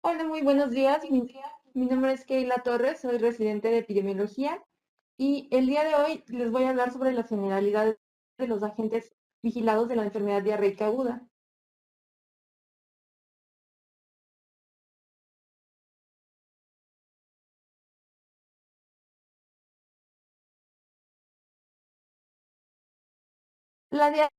Hola, muy buenos días. Mi nombre es Keila Torres, soy residente de epidemiología y el día de hoy les voy a hablar sobre las generalidades de los agentes vigilados de la enfermedad diarreica aguda. La diarrea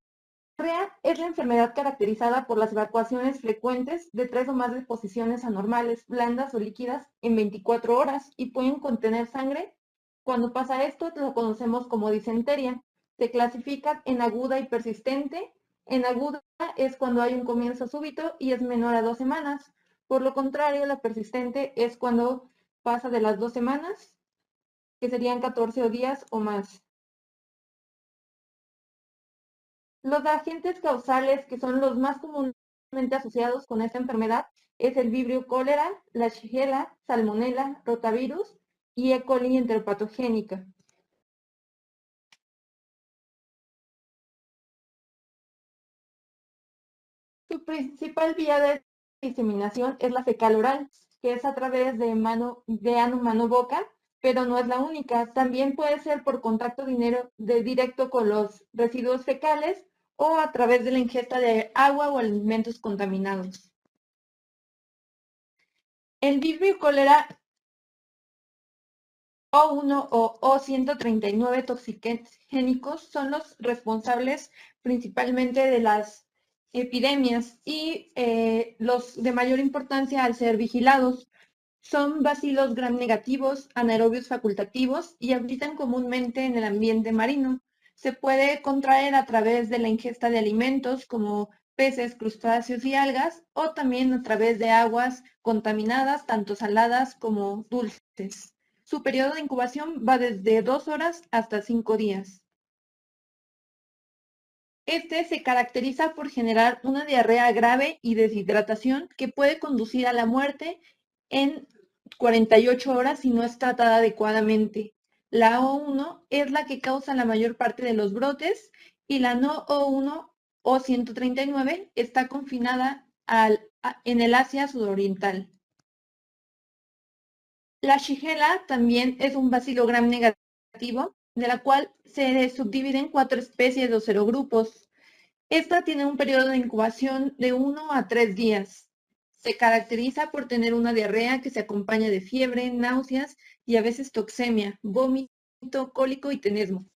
es la enfermedad caracterizada por las evacuaciones frecuentes de 3 o más deposiciones anormales, blandas o líquidas, en 24 horas y pueden contener sangre. Cuando pasa esto, lo conocemos como disentería. Se clasifica en aguda y persistente. En aguda es cuando hay un comienzo súbito y es menor a 2 semanas. Por lo contrario, la persistente es cuando pasa de las 2 semanas, que serían 14 días o más. Los agentes causales que son los más comúnmente asociados con esta enfermedad es el vibrio cólera, la shigella, salmonella, rotavirus y E. coli enteropatogénica. Su principal vía de diseminación es la fecal oral, que es a través de ano, mano, boca, pero no es la única. También puede ser por contacto directo con los residuos fecales o a través de la ingesta de agua o alimentos contaminados. El vibrio cólera O1 o O139 toxigénicos son los responsables principalmente de las epidemias y los de mayor importancia al ser vigilados. Son bacilos gram negativos, anaerobios facultativos y habitan comúnmente en el ambiente marino. Se puede contraer a través de la ingesta de alimentos como peces, crustáceos y algas, o también a través de aguas contaminadas, tanto saladas como dulces. Su periodo de incubación va desde 2 horas hasta 5 días. Este se caracteriza por generar una diarrea grave y deshidratación que puede conducir a la muerte en 48 horas si no es tratada adecuadamente. La O1 es la que causa la mayor parte de los brotes y la no O1 o 139 está confinada en el Asia sudoriental. La Shigella también es un bacilo gram negativo, de la cual se subdivide en 4 especies o serogrupos. Esta tiene un periodo de incubación de 1 a 3 días. Se caracteriza por tener una diarrea que se acompaña de fiebre, náuseas y a veces toxemia, vómito, cólico y tenesmo.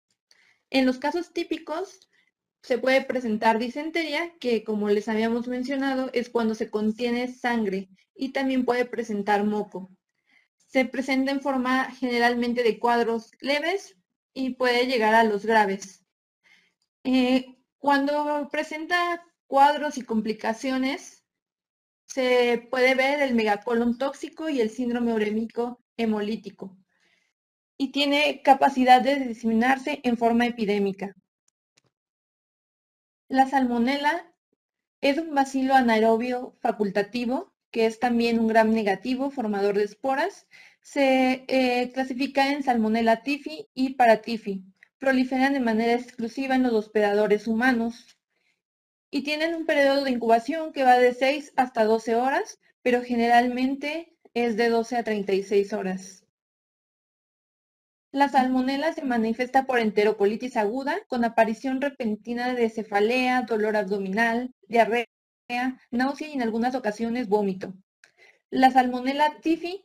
En los casos típicos se puede presentar disentería, que como les habíamos mencionado es cuando se contiene sangre, y también puede presentar moco. Se presenta en forma generalmente de cuadros leves y puede llegar a los graves. Cuando presenta cuadros y complicaciones, se puede ver el megacolon tóxico y el síndrome urémico hemolítico, y tiene capacidad de diseminarse en forma epidémica. La salmonela es un bacilo anaerobio facultativo, que es también un gram negativo formador de esporas. Se clasifica en Salmonella typhi y Paratyphi. Proliferan de manera exclusiva en los hospedadores humanos y tienen un periodo de incubación que va de 6 hasta 12 horas, pero generalmente es de 12 a 36 horas. La salmonela se manifiesta por enterocolitis aguda, con aparición repentina de cefalea, dolor abdominal, diarrea, náusea y en algunas ocasiones vómito. La salmonela typhi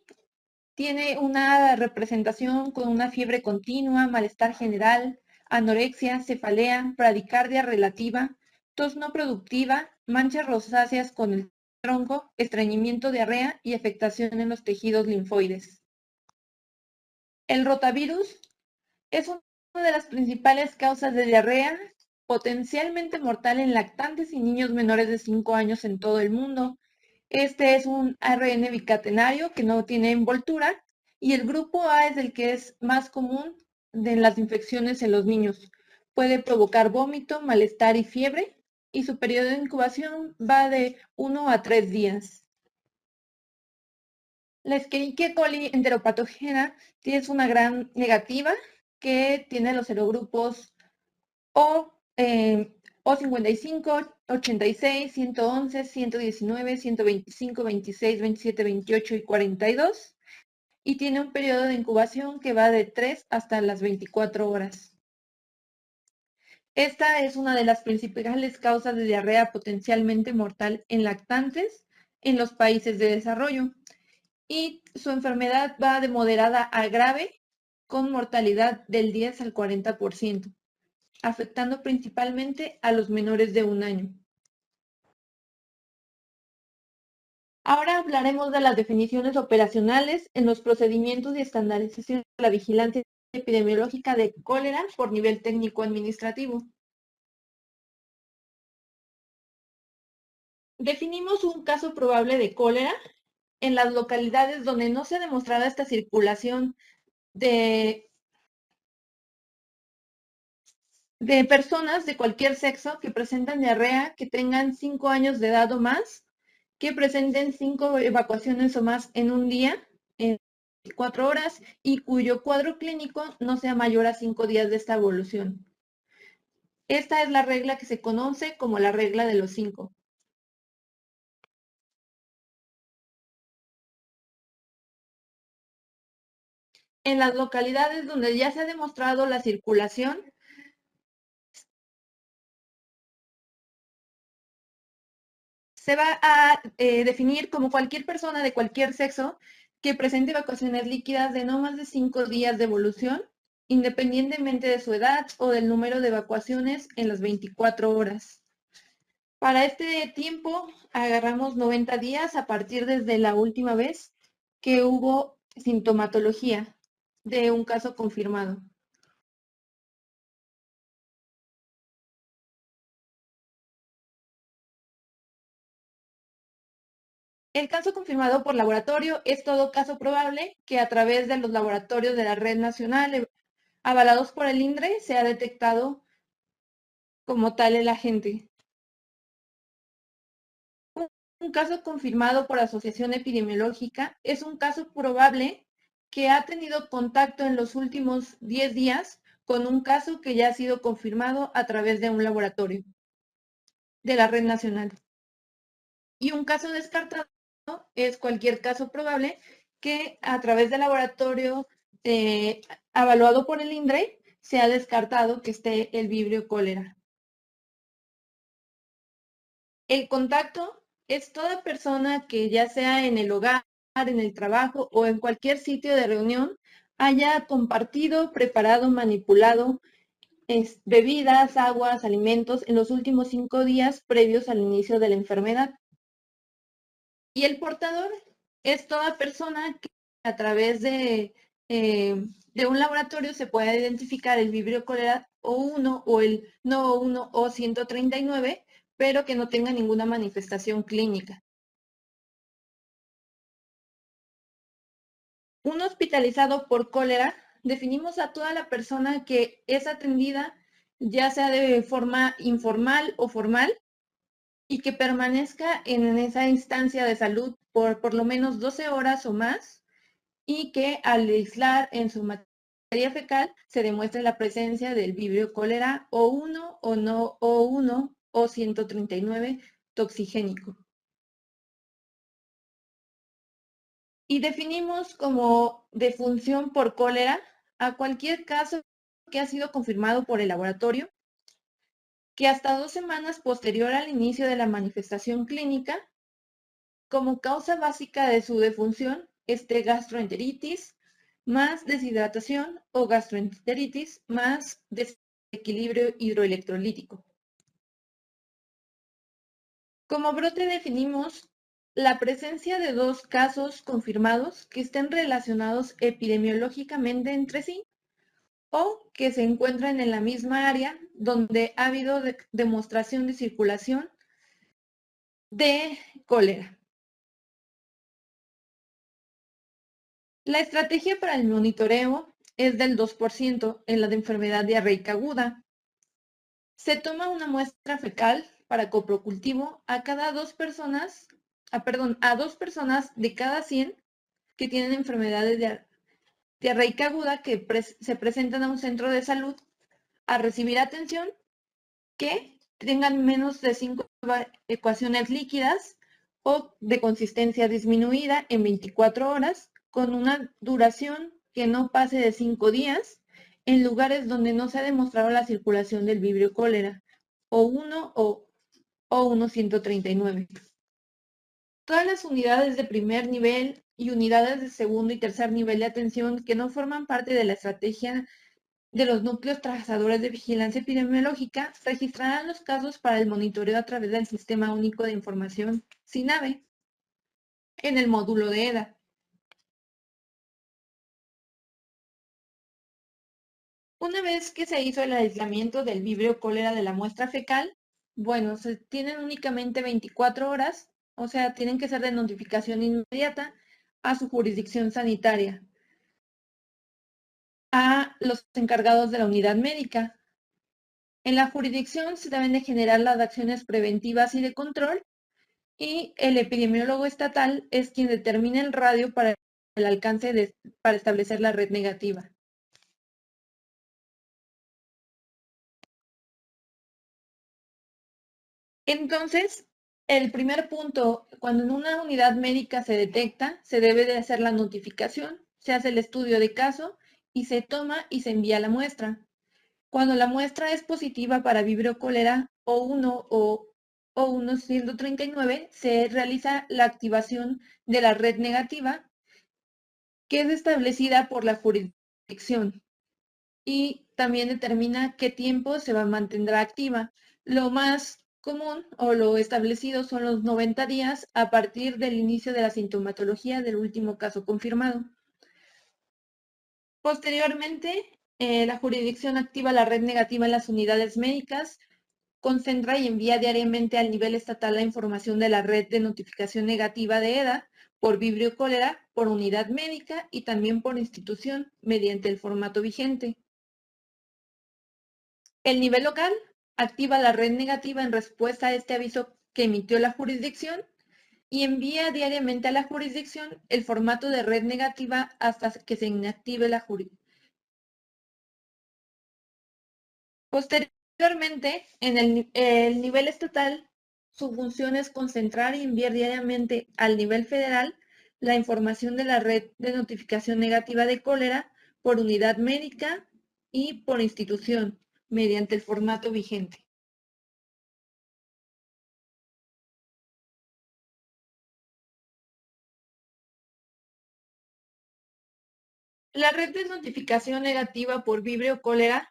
tiene una representación con una fiebre continua, malestar general, anorexia, cefalea, bradicardia relativa, tos no productiva, manchas rosáceas con el tronco, estreñimiento, diarrea y afectación en los tejidos linfoides. El rotavirus es una de las principales causas de diarrea, potencialmente mortal en lactantes y niños menores de 5 años en todo el mundo. Este es un ARN bicatenario que no tiene envoltura y el grupo A es el que es más común de las infecciones en los niños. Puede provocar vómito, malestar y fiebre, y su periodo de incubación va de 1 a 3 días. La Escherichia coli enteropatógena es una gran negativa que tiene los serogrupos O, O 55, 86, 111, 119, 125, 26, 27, 28 y 42. Y tiene un periodo de incubación que va de 3 hasta las 24 horas. Esta es una de las principales causas de diarrea potencialmente mortal en lactantes en los países de desarrollo. Y su enfermedad va de moderada a grave, con mortalidad del 10 al 40%, afectando principalmente a los menores de 1 año. Ahora hablaremos de las definiciones operacionales en los procedimientos y estandarización de la vigilancia epidemiológica de cólera por nivel técnico-administrativo. Definimos un caso probable de cólera en las localidades donde no se ha demostrado esta circulación de personas de cualquier sexo que presentan diarrea, que tengan 5 años de edad o más, que presenten 5 evacuaciones o más en un día, en 4 horas, y cuyo cuadro clínico no sea mayor a 5 días de esta evolución. Esta es la regla que se conoce como la regla de los 5. En las localidades donde ya se ha demostrado la circulación, se va a definir como cualquier persona de cualquier sexo que presente evacuaciones líquidas de no más de 5 días de evolución, independientemente de su edad o del número de evacuaciones en las 24 horas. Para este tiempo agarramos 90 días a partir desde la última vez que hubo sintomatología de un caso confirmado. El caso confirmado por laboratorio es todo caso probable que a través de los laboratorios de la Red Nacional avalados por el INDRE se ha detectado como tal el agente. Un caso confirmado por asociación epidemiológica es un caso probable que ha tenido contacto en los últimos 10 días con un caso que ya ha sido confirmado a través de un laboratorio de la Red Nacional. Y un caso descartado es cualquier caso probable que a través del laboratorio evaluado por el INDRE se ha descartado que esté el vibrio cólera. El contacto es toda persona que ya sea en el hogar, en el trabajo o en cualquier sitio de reunión haya compartido, preparado, manipulado bebidas, aguas, alimentos en los últimos 5 días previos al inicio de la enfermedad. Y el portador es toda persona que a través de un laboratorio se puede identificar el vibrio cólera O1 o el no O1 o 139, pero que no tenga ninguna manifestación clínica. Un hospitalizado por cólera, definimos a toda la persona que es atendida, ya sea de forma informal o formal, y que permanezca en esa instancia de salud por lo menos 12 horas o más, y que al aislar en su materia fecal se demuestre la presencia del vibrio cólera O1 o no O1 o 139 toxigénico. Y definimos como defunción por cólera a cualquier caso que ha sido confirmado por el laboratorio, que hasta 2 semanas posterior al inicio de la manifestación clínica, como causa básica de su defunción, esté gastroenteritis más deshidratación o gastroenteritis más desequilibrio hidroelectrolítico. Como brote definimos la presencia de 2 casos confirmados que estén relacionados epidemiológicamente entre sí o que se encuentran en la misma área donde ha habido demostración de circulación de cólera. La estrategia para el monitoreo es del 2% en la de enfermedad diarreica aguda. Se toma una muestra fecal para coprocultivo a cada 2 personas, a 2 personas de cada 100 que tienen enfermedades diarreica aguda que se presentan a un centro de salud a recibir atención, que tengan menos de 5 ecuaciones líquidas o de consistencia disminuida en 24 horas, con una duración que no pase de 5 días, en lugares donde no se ha demostrado la circulación del vibrio cólera, O1 o O1-139. Todas las unidades de primer nivel y unidades de segundo y tercer nivel de atención que no forman parte de la estrategia de los núcleos trazadores de vigilancia epidemiológica registrarán los casos para el monitoreo a través del Sistema Único de Información, SINAVE, en el módulo de EDA. Una vez que se hizo el aislamiento del vibrio cólera de la muestra fecal, bueno, se tienen únicamente 24 horas, o sea, tienen que ser de notificación inmediata a su jurisdicción sanitaria, a los encargados de la unidad médica. En la jurisdicción se deben de generar las acciones preventivas y de control, y el epidemiólogo estatal es quien determina el radio para el alcance para establecer la red negativa. Entonces, el primer punto, cuando en una unidad médica se detecta, se debe de hacer la notificación, se hace el estudio de caso y se toma y se envía la muestra. Cuando la muestra es positiva para vibrio cólera O1 o O1-139, se realiza la activación de la red negativa, que es establecida por la jurisdicción, y también determina qué tiempo se mantendrá activa. Lo más común o lo establecido son los 90 días a partir del inicio de la sintomatología del último caso confirmado. Posteriormente, la jurisdicción activa la red negativa en las unidades médicas, concentra y envía diariamente al nivel estatal la información de la red de notificación negativa de EDA por vibrio cólera, por unidad médica y también por institución mediante el formato vigente. El nivel local activa la red negativa en respuesta a este aviso que emitió la jurisdicción y envía diariamente a la jurisdicción el formato de red negativa hasta que se inactive la jurisdicción. Posteriormente, en el nivel estatal, su función es concentrar y enviar diariamente al nivel federal la información de la red de notificación negativa de cólera por unidad médica y por institución, mediante el formato vigente. La red de notificación negativa por vibrio cólera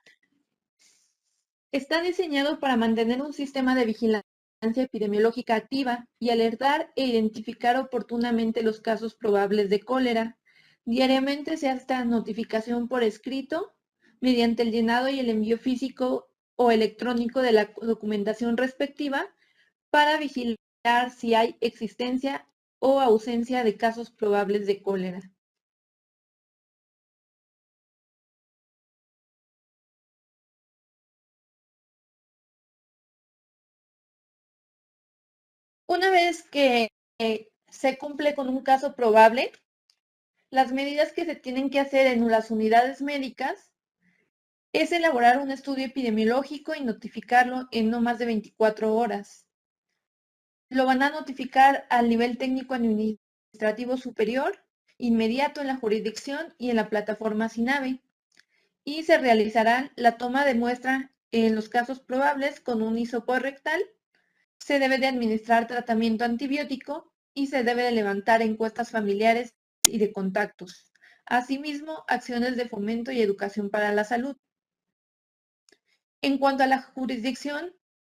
está diseñado para mantener un sistema de vigilancia epidemiológica activa y alertar e identificar oportunamente los casos probables de cólera. Diariamente se hace esta notificación por escrito mediante el llenado y el envío físico o electrónico de la documentación respectiva para vigilar si hay existencia o ausencia de casos probables de cólera. Una vez que se cumple con un caso probable, las medidas que se tienen que hacer en las unidades médicas es elaborar un estudio epidemiológico y notificarlo en no más de 24 horas. Lo van a notificar al nivel técnico administrativo superior, inmediato en la jurisdicción y en la plataforma SINAVE, y se realizará la toma de muestra en los casos probables con un hisopo rectal. Se debe de administrar tratamiento antibiótico y se debe de levantar encuestas familiares y de contactos. Asimismo, acciones de fomento y educación para la salud. En cuanto a la jurisdicción,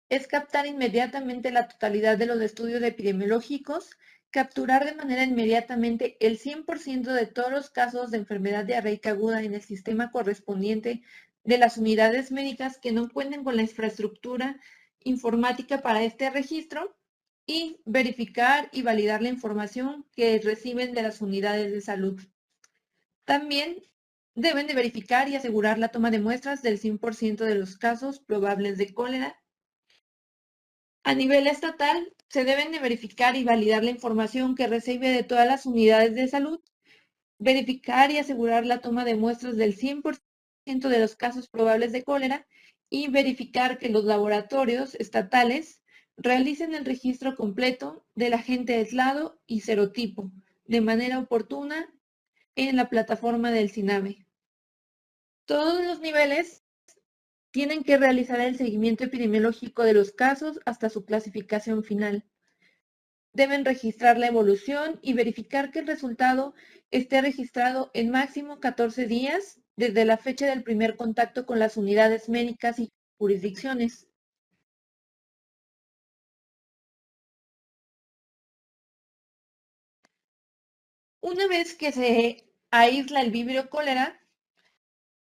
es captar inmediatamente la totalidad de los estudios epidemiológicos, capturar de manera inmediatamente el 100% de todos los casos de enfermedad diarreica aguda en el sistema correspondiente de las unidades médicas que no cuenten con la infraestructura informática para este registro, y verificar y validar la información que reciben de las unidades de salud. También deben de verificar y asegurar la toma de muestras del 100% de los casos probables de cólera. A nivel estatal, se deben de verificar y validar la información que recibe de todas las unidades de salud, verificar y asegurar la toma de muestras del 100% de los casos probables de cólera y verificar que los laboratorios estatales realicen el registro completo del agente aislado y serotipo de manera oportuna en la plataforma del CINAVE. Todos los niveles tienen que realizar el seguimiento epidemiológico de los casos hasta su clasificación final. Deben registrar la evolución y verificar que el resultado esté registrado en máximo 14 días desde la fecha del primer contacto con las unidades médicas y jurisdicciones. Una vez que se aísla el vibrio cólera,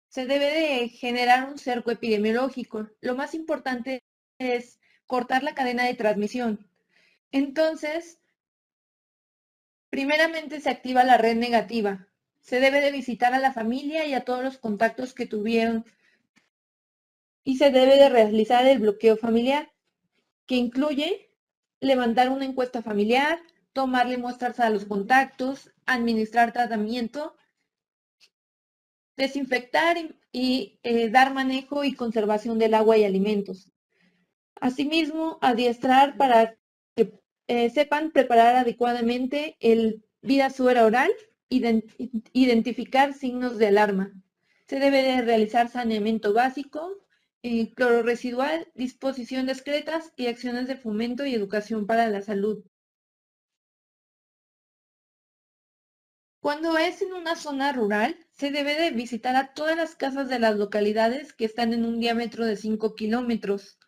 se debe de generar un cerco epidemiológico. Lo más importante es cortar la cadena de transmisión. Entonces, primeramente se activa la red negativa. Se debe de visitar a la familia y a todos los contactos que tuvieron y se debe de realizar el bloqueo familiar, que incluye levantar una encuesta familiar, tomarle muestras a los contactos, administrar tratamiento, desinfectar y dar manejo y conservación del agua y alimentos. Asimismo, adiestrar para que sepan preparar adecuadamente el vida suera oral, identificar signos de alarma. Se debe de realizar saneamiento básico, cloro residual, disposición de excretas y acciones de fomento y educación para la salud. Cuando es en una zona rural, se debe de visitar a todas las casas de las localidades que están en un diámetro de 5 kilómetros.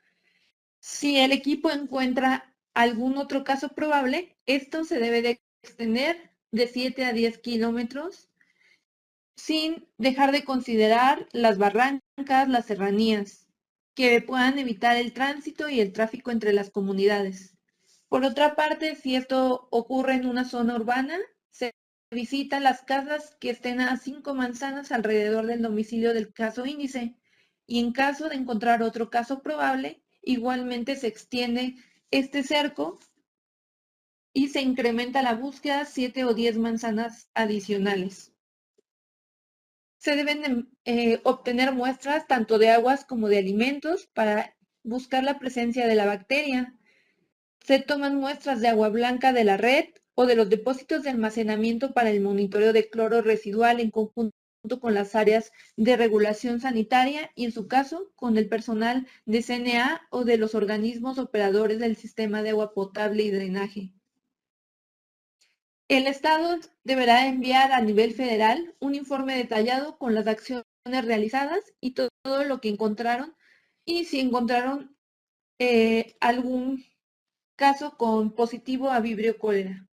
Si el equipo encuentra algún otro caso probable, esto se debe de extender de 7 a 10 kilómetros sin dejar de considerar las barrancas, las serranías, que puedan evitar el tránsito y el tráfico entre las comunidades. Por otra parte, si esto ocurre en una zona urbana, se visita las casas que estén a 5 manzanas alrededor del domicilio del caso índice y en caso de encontrar otro caso probable, igualmente se extiende este cerco y se incrementa la búsqueda 7 o 10 manzanas adicionales. Se deben obtener muestras tanto de aguas como de alimentos para buscar la presencia de la bacteria. Se toman muestras de agua blanca de la red o de los depósitos de almacenamiento para el monitoreo de cloro residual en conjunto con las áreas de regulación sanitaria y, en su caso, con el personal de CNA o de los organismos operadores del sistema de agua potable y drenaje. El Estado deberá enviar a nivel federal un informe detallado con las acciones realizadas y todo lo que encontraron y si encontraron algún caso con positivo a vibrio cólera.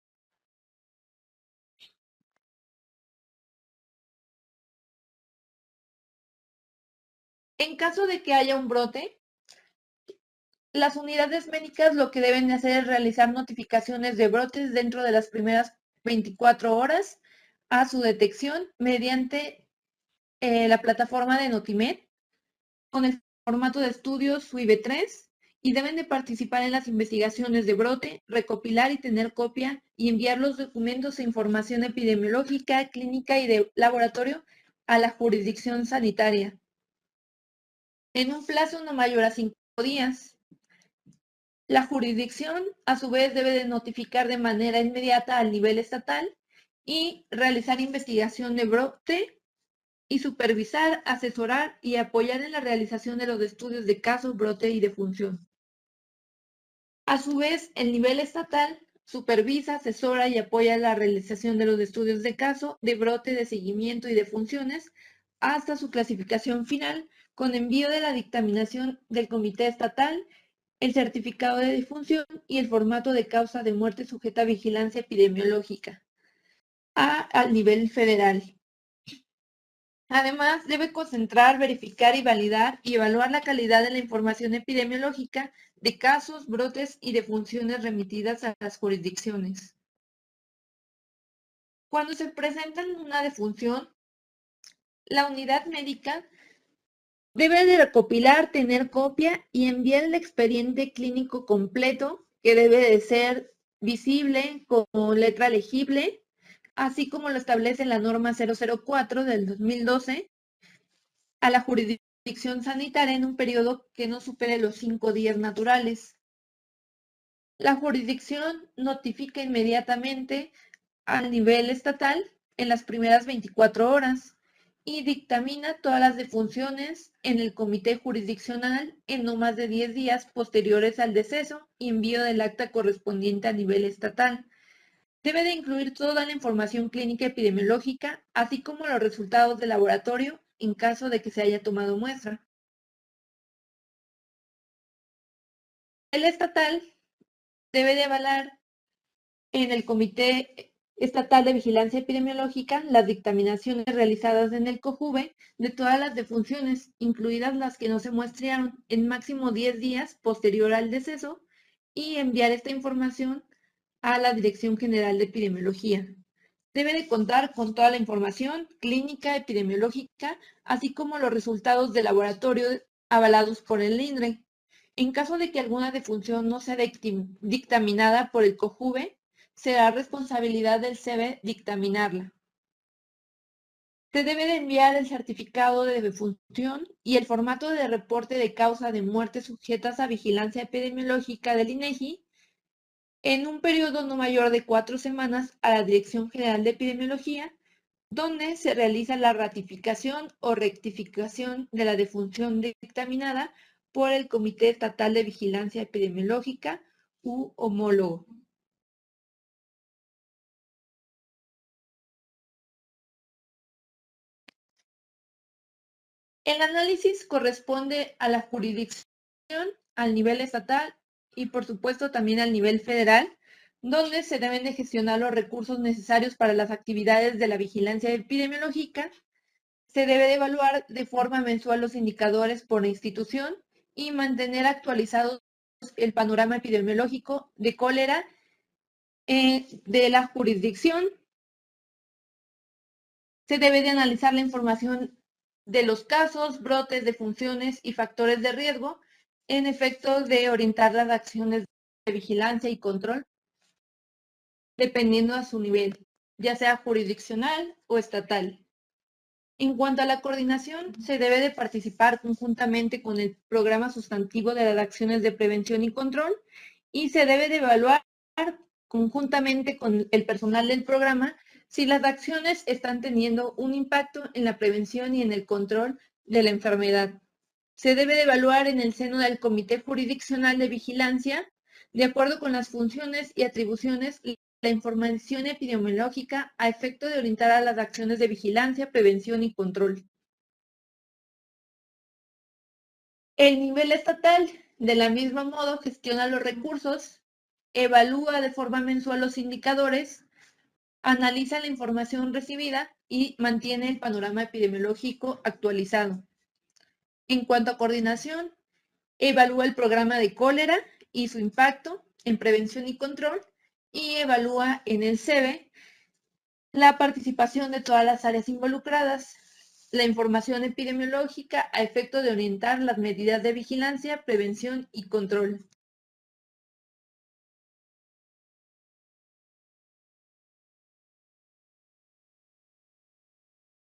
En caso de que haya un brote, las unidades médicas lo que deben hacer es realizar notificaciones de brotes dentro de las primeras 24 horas a su detección mediante la plataforma de Notimed con el formato de estudios UIB3 y deben de participar en las investigaciones de brote, recopilar y tener copia y enviar los documentos e información epidemiológica, clínica y de laboratorio a la jurisdicción sanitaria en un plazo no mayor a 5 días. La jurisdicción, a su vez, debe de notificar de manera inmediata al nivel estatal y realizar investigación de brote y supervisar, asesorar y apoyar en la realización de los estudios de caso, brote y defunción. A su vez, el nivel estatal supervisa, asesora y apoya la realización de los estudios de caso, de brote, de seguimiento y de funciones hasta su clasificación final con envío de la dictaminación del Comité Estatal, el certificado de defunción y el formato de causa de muerte sujeta a vigilancia epidemiológica al nivel federal. Además, debe concentrar, verificar y validar y evaluar la calidad de la información epidemiológica de casos, brotes y defunciones remitidas a las jurisdicciones. Cuando se presenta una defunción, la unidad médica debe de recopilar, tener copia y enviar el expediente clínico completo, que debe de ser visible con letra legible, así como lo establece la norma 004 del 2012, a la jurisdicción jurisdicción sanitaria en un periodo que no supere los 5 días naturales. La jurisdicción notifica inmediatamente al nivel estatal en las primeras 24 horas y dictamina todas las defunciones en el comité jurisdiccional en no más de 10 días posteriores al deceso y envío del acta correspondiente a nivel estatal. Debe de incluir toda la información clínica epidemiológica, así como los resultados de laboratorio en caso de que se haya tomado muestra. El estatal debe de avalar en el Comité Estatal de Vigilancia Epidemiológica las dictaminaciones realizadas en el COJUVE de todas las defunciones, incluidas las que no se muestrearon, en máximo 10 días posterior al deceso, y enviar esta información a la Dirección General de Epidemiología. Debe de contar con toda la información clínica, epidemiológica, así como los resultados de laboratorio avalados por el INRE. En caso de que alguna defunción no sea dictaminada por el COJUVE, será responsabilidad del CEBE dictaminarla. Se debe de enviar el certificado de defunción y el formato de reporte de causa de muerte sujetas a vigilancia epidemiológica del INEGI en un periodo no mayor de 4 semanas a la Dirección General de Epidemiología, donde se realiza la ratificación o rectificación de la defunción dictaminada por el Comité Estatal de Vigilancia Epidemiológica u homólogo. El análisis corresponde a la jurisdicción, al nivel estatal y por supuesto también al nivel federal, donde se deben de gestionar los recursos necesarios para las actividades de la vigilancia epidemiológica. Se debe de evaluar de forma mensual los indicadores por institución y mantener actualizados el panorama epidemiológico de cólera de la jurisdicción. Se debe de analizar la información de los casos, brotes, defunciones y factores de riesgo en efecto de orientar las acciones de vigilancia y control dependiendo a su nivel, ya sea jurisdiccional o estatal. En cuanto a la coordinación, se debe de participar conjuntamente con el programa sustantivo de las acciones de prevención y control y se debe de evaluar conjuntamente con el personal del programa si las acciones están teniendo un impacto en la prevención y en el control de la enfermedad. Se debe de evaluar en el seno del Comité Jurisdiccional de Vigilancia, de acuerdo con las funciones y atribuciones, la información epidemiológica a efecto de orientar a las acciones de vigilancia, prevención y control. El nivel estatal, de la misma modo, gestiona los recursos, evalúa de forma mensual los indicadores, analiza la información recibida y mantiene el panorama epidemiológico actualizado. En cuanto a coordinación, evalúa el programa de cólera y su impacto en prevención y control y evalúa en el CEBE la participación de todas las áreas involucradas, la información epidemiológica a efecto de orientar las medidas de vigilancia, prevención y control.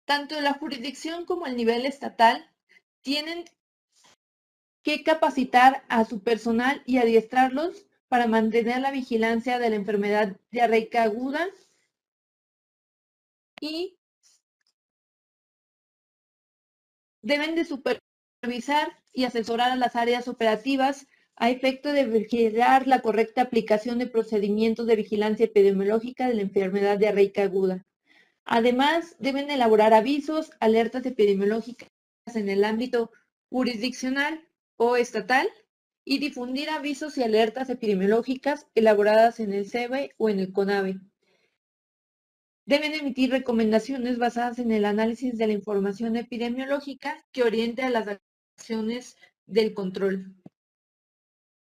Tanto la jurisdicción como el nivel estatal tienen que capacitar a su personal y adiestrarlos para mantener la vigilancia de la enfermedad diarreica aguda y deben de supervisar y asesorar a las áreas operativas a efecto de vigilar la correcta aplicación de procedimientos de vigilancia epidemiológica de la enfermedad diarreica aguda. Además, deben elaborar avisos, alertas epidemiológicas en el ámbito jurisdiccional o estatal y difundir avisos y alertas epidemiológicas elaboradas en el CEBE o en el CONAVE. Deben emitir recomendaciones basadas en el análisis de la información epidemiológica que oriente a las acciones del control.